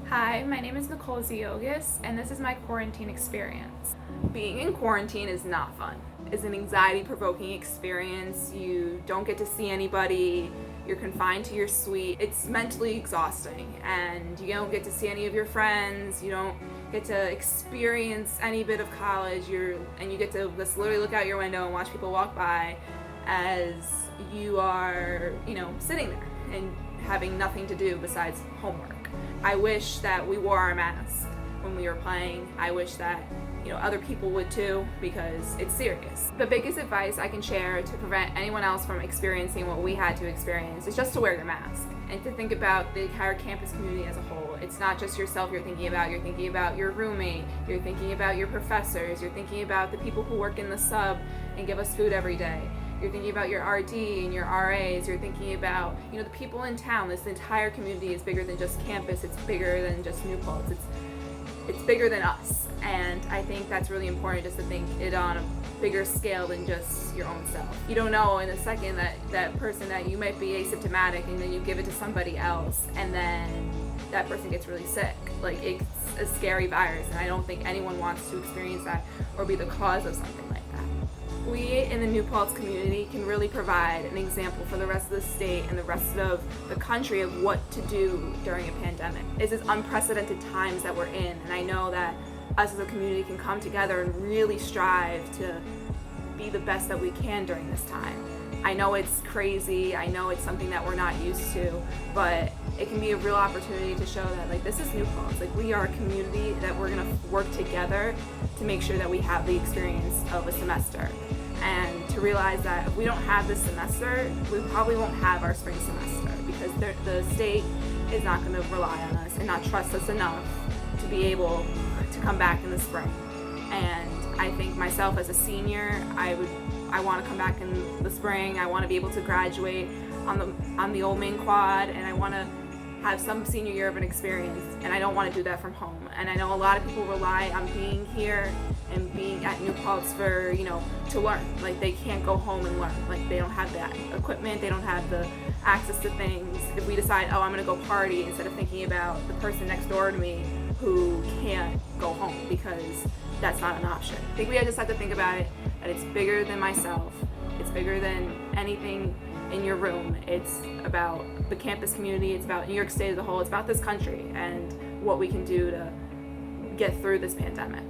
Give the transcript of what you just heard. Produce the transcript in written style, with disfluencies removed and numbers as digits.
Hi, my name is Nicole Ziogas, and this is my quarantine experience. Being in quarantine is not fun. It's an anxiety-provoking experience. You don't get to see anybody. You're confined to your suite. It's mentally exhausting, and you don't get to see any of your friends. You don't get to experience any bit of college. You get to just literally look out your window and watch people walk by as you are, sitting there and having nothing to do besides homework. I wish that we wore our mask when we were playing. I wish that other people would too, because it's serious. The biggest advice I can share to prevent anyone else from experiencing what we had to experience is just to wear your mask and to think about the entire campus community as a whole. It's not just yourself you're thinking about your roommate, you're thinking about your professors, you're thinking about the people who work in the sub and give us food every day. You're thinking about your RD and your RAs. You're thinking about, the people in town. This entire community is bigger than just campus. It's bigger than just New Paltz. It's bigger than us. And I think that's really important, just to think it on a bigger scale than just your own self. You don't know in a second that person that you might be asymptomatic, and then you give it to somebody else, and then that person gets really sick. Like, it's a scary virus, and I don't think anyone wants to experience that or be the cause of something like that. We in the New Paltz community can really provide an example for the rest of the state and the rest of the country of what to do during a pandemic. It's this unprecedented times that we're in, and I know that us as a community can come together and really strive to be the best that we can during this time. I know it's crazy, I know it's something that we're not used to, but it can be a real opportunity to show that this is New Paltz. We are a community that we're gonna work together to make sure that we have the experience of a semester. And to realize that if we don't have this semester, we probably won't have our spring semester, because the state is not gonna rely on us and not trust us enough to be able to come back in the spring. And I think myself as a senior, I want to come back in the spring. I want to be able to graduate on the old main quad, and I want to have some senior year of an experience, and I don't want to do that from home. And I know a lot of people rely on being here and being at New Paltz for, to learn. They can't go home and learn. They don't have that equipment, they don't have the access to things. If we decide, I'm gonna go party, instead of thinking about the person next door to me who can't go home, because that's not an option. I think we just have to think about it, that it's bigger than myself. It's bigger than anything in your room. It's about the campus community. It's about New York State as a whole. It's about this country and what we can do to get through this pandemic.